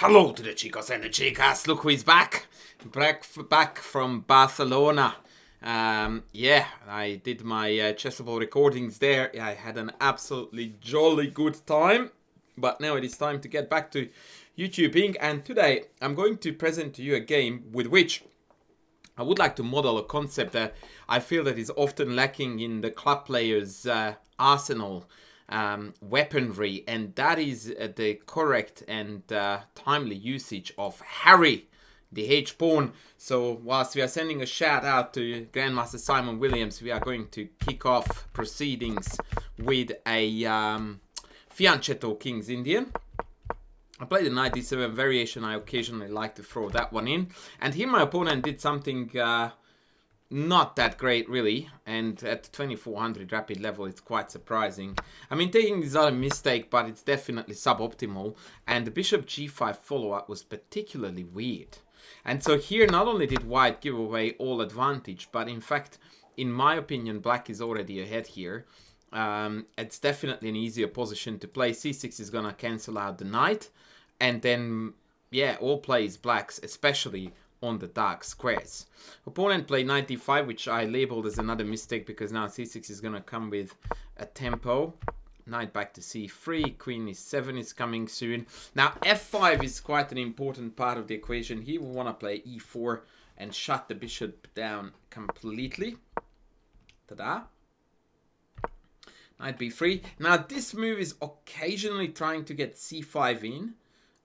Hello to the chicos and the chicas. Look who is back. Back from Barcelona. Yeah, I did my Chessable recordings there. I had an absolutely jolly good time. But now it is time to get back to YouTubing. And today I'm going to present to you a game with which I would like to model a concept that I feel that is often lacking in the club players' arsenal. Weaponry, and that is the correct and timely usage of Harry, the H-pawn. So whilst we are sending a shout out to Grandmaster Simon Williams, we are going to kick off proceedings with a Fianchetto King's Indian. I played the Knight D7 variation. I occasionally like to throw that one in, and here my opponent did something not that great really, and at 2400 rapid level it's quite surprising. I mean, taking this out a mistake, but it's definitely suboptimal, and the bishop g5 follow-up was particularly weird. And so here not only did white give away all advantage, but in fact, in my opinion, black is already ahead here. It's definitely an easier position to play. c6 is gonna cancel out the knight, and then yeah, all plays blacks, especially on the dark squares. Opponent played knight d5, which I labeled as another mistake because now c6 is going to come with a tempo. Knight back to c3, queen e7 is coming soon. Now f5 is quite an important part of the equation. Here we want to play e4 and shut the bishop down completely. Ta-da! Knight b3. Now this move is occasionally trying to get c5 in,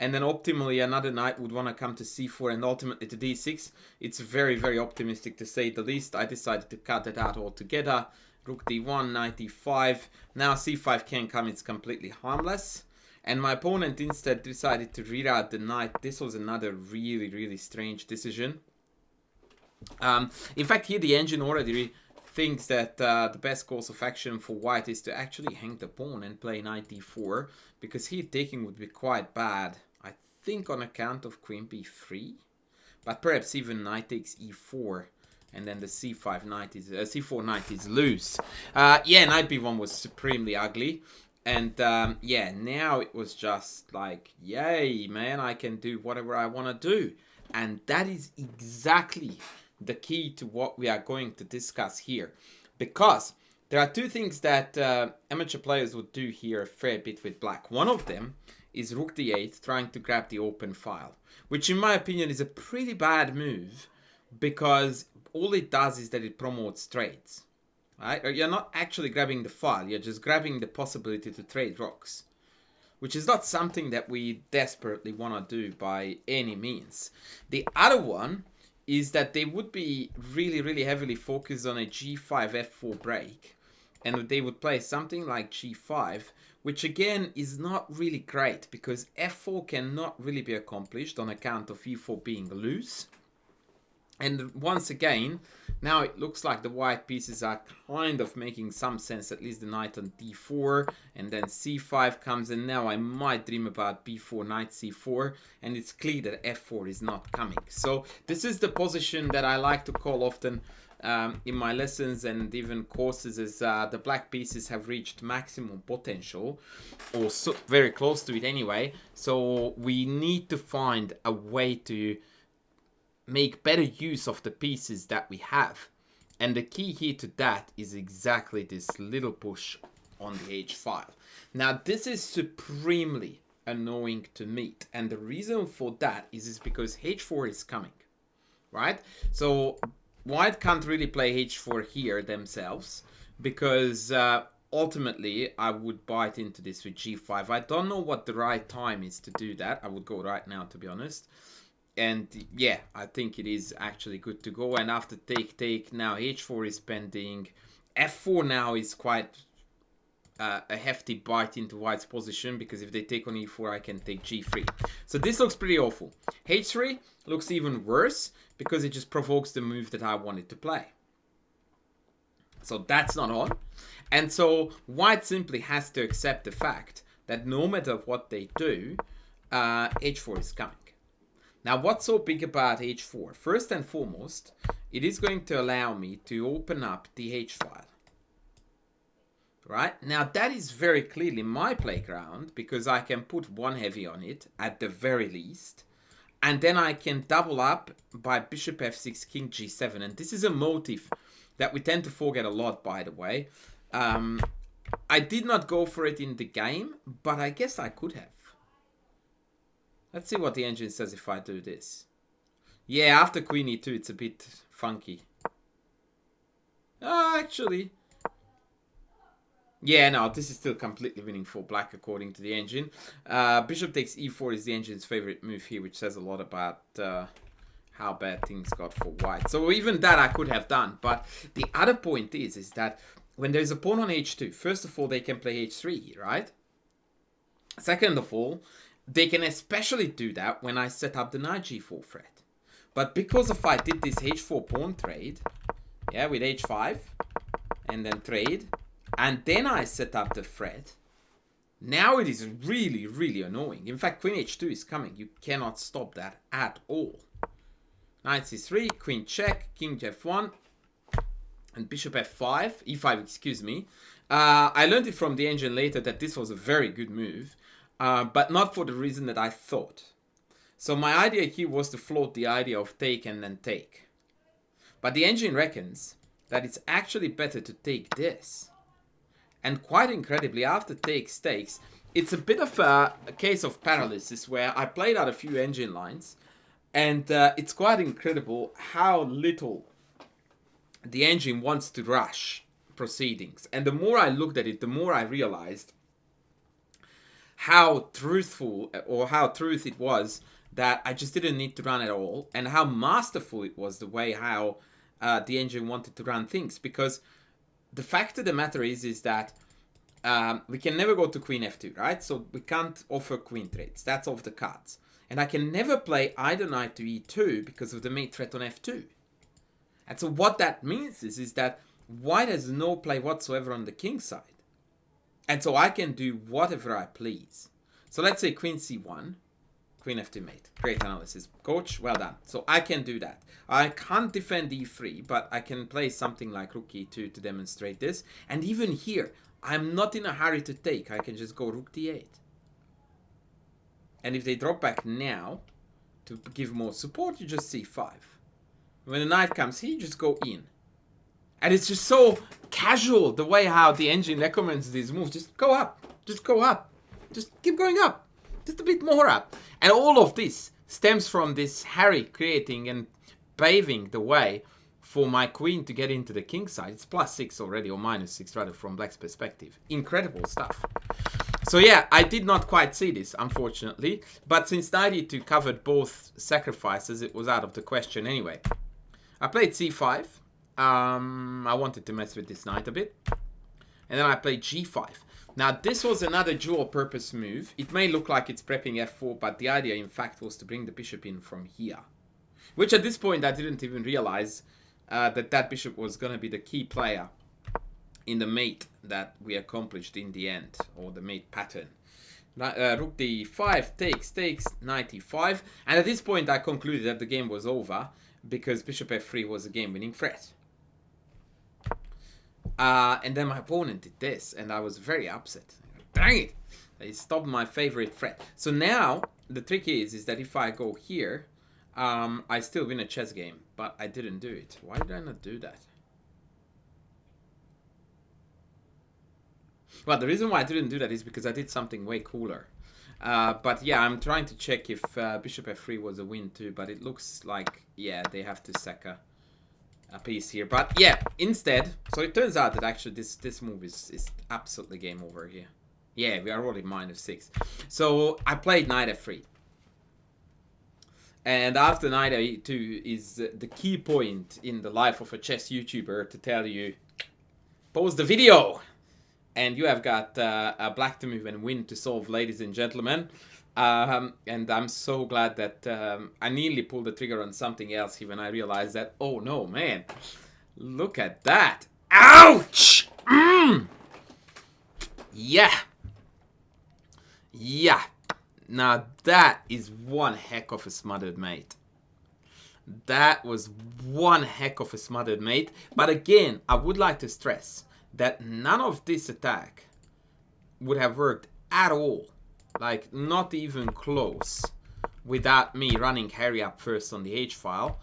and then optimally another knight would want to come to c4 and ultimately to d6. It's very, very optimistic to say the least. I decided to cut that out altogether. Rook d1, knight d5. Now c5 can come, it's completely harmless. And my opponent instead decided to reroute the knight. This was another really, really strange decision. In fact, here the engine already thinks that the best course of action for white is to actually hang the pawn and play knight d4, because here taking would be quite bad. I think on account of queen b3, but perhaps even knight takes e4, and then the c5 knight is c4 knight is loose. Yeah, knight b1 was supremely ugly, and yeah, now it was just like, yay, man, I can do whatever I want to do, and that is exactly the key to what we are going to discuss here, because there are two things that amateur players would do here a fair bit with black. One of them is rook d8, trying to grab the open file, which in my opinion is a pretty bad move, because all it does is that it promotes trades. Right? You're not actually grabbing the file, you're just grabbing the possibility to trade rocks, which is not something that we desperately want to do by any means. The other one is that they would be really, really heavily focused on a g5 f4 break, and they would play something like g5, which again is not really great because f4 cannot really be accomplished on account of e4 being loose. And once again, now it looks like the white pieces are kind of making some sense, at least the knight on d4, and then c5 comes, and now I might dream about b4, knight c4, and it's clear that f4 is not coming. So this is the position that I like to call often in my lessons and even courses as the black pieces have reached maximum potential, or so, very close to it anyway. So we need to find a way to make better use of the pieces that we have, and the key here to that is exactly this little push on the h file. Now this is supremely annoying to meet, and the reason for that is because h4 is coming, right? So white can't really play h4 here themselves, because ultimately I would bite into this with g5. I don't know what the right time is to do that. I would go right now, to be honest. And yeah, I think it is actually good to go. And after take, now h4 is pending. f4 now is quite a hefty bite into white's position, because if they take on e4, I can take g3. So this looks pretty awful. h3 looks even worse, because it just provokes the move that I wanted to play. So that's not on. And so white simply has to accept the fact that no matter what they do, h4 is coming. Now, what's so big about h4? First and foremost, it is going to allow me to open up the h file. right? Now that is very clearly my playground because I can put one heavy on it at the very least. And then I can double up by bishop f6, king g7. And this is a motif that we tend to forget a lot, by the way. I did not go for it in the game, but I guess I could have. Let's see what the engine says if I do this. Yeah, after queen e2, it's a bit funky. Actually... Yeah, no, this is still completely winning for black according to the engine. Bishop takes e4 is the engine's favorite move here, which says a lot about how bad things got for white. So even that I could have done. But the other point is that when there's a pawn on h2, first of all, they can play h3 here, right? Second of all, they can especially do that when I set up the knight g4 threat. But because if I did this h4 pawn trade, yeah, with h5, and then trade... and then I set up the threat. Now it is really, really annoying. In fact, queen h2 is coming. You cannot stop that at all. Knight c3, queen check, king f1, and bishop f5, e5, excuse me. I learned it from the engine later that this was a very good move, but not for the reason that I thought. So my idea here was to float the idea of take and then take. But the engine reckons that it's actually better to take this. And quite incredibly, after takes, it's a bit of a case of paralysis where I played out a few engine lines. And it's quite incredible how little the engine wants to rush proceedings. And the more I looked at it, the more I realized how truthful or how truth it was that I just didn't need to run at all. And how masterful it was the way how the engine wanted to run things. Because... the fact of the matter is that we can never go to queen f2, right? So we can't offer queen trades. That's off the cards. And I can never play either knight to e2 because of the mate threat on f2. And so what that means is that white has no play whatsoever on the king side. And so I can do whatever I please. So let's say queen c1, queen f2 mate. Great analysis, coach. Well done. So I can do that. I can't defend e3, but I can play something like rook e2 to demonstrate this. And even here, I'm not in a hurry to take. I can just go rook d8. And if they drop back now, to give more support, you just c5. When the knight comes here, you just go in. And it's just so casual, the way how the engine recommends these moves. Just go up. Just go up. Just keep going up. Just a bit more up. And all of this stems from this Harry creating and paving the way for my queen to get into the king side. It's +6 already, or -6 rather, from black's perspective. Incredible stuff. So yeah, I did not quite see this, unfortunately. But since knight e2 covered both sacrifices, it was out of the question anyway. I played c5. I wanted to mess with this knight a bit. And then I played g5. Now, this was another dual-purpose move. It may look like it's prepping f4, but the idea, in fact, was to bring the bishop in from here. Which, at this point, I didn't even realize that bishop was going to be the key player in the mate that we accomplished in the end, or the mate pattern. Rook d5, takes, knight e5. And at this point, I concluded that the game was over, because bishop f3 was a game-winning threat. And then my opponent did this, and I was very upset. Dang it! They stopped my favorite threat. So now, the trick is that if I go here, I still win a chess game. But I didn't do it. Why did I not do that? Well, the reason why I didn't do that is because I did something way cooler. But yeah, I'm trying to check if bishop f3 was a win too. But it looks like, yeah, they have to sack a piece here. But yeah, instead, so it turns out that actually this move is absolutely game over here. Yeah, we are already -6. So I played knight f3. And after knight a2 is the key point in the life of a chess YouTuber to tell you, pause the video! And you have got a black to move and win to solve, ladies and gentlemen. And I'm so glad that I nearly pulled the trigger on something else here when I realized that, oh no, man, look at that. Ouch! Yeah. Yeah. Now that is one heck of a smothered mate. That was one heck of a smothered mate. But again, I would like to stress that none of this attack would have worked at all, like not even close, without me running Harry up first on the h-file,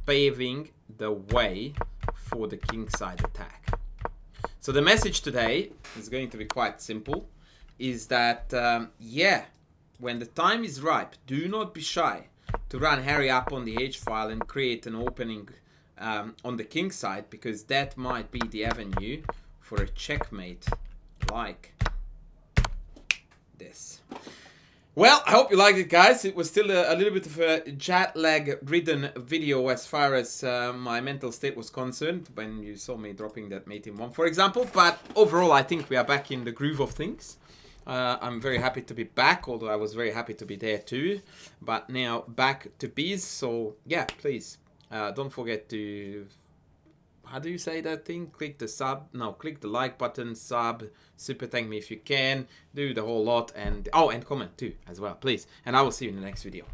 paving the way for the kingside attack. So the message today is going to be quite simple, is that, yeah, when the time is ripe, do not be shy to run Harry up on the h-file and create an opening on the king side, because that might be the avenue for a checkmate like this. Well, I hope you liked it, guys. It was still a little bit of a jet lag ridden video as far as my mental state was concerned when you saw me dropping that mate in 1, for example. But overall, I think we are back in the groove of things. I'm very happy to be back, although I was very happy to be there too. But now back to bees. So yeah, please don't forget to, how do you say that thing? Click the like button, sub, super thank me if you can, do the whole lot, and and comment too as well, please. And I will see you in the next video.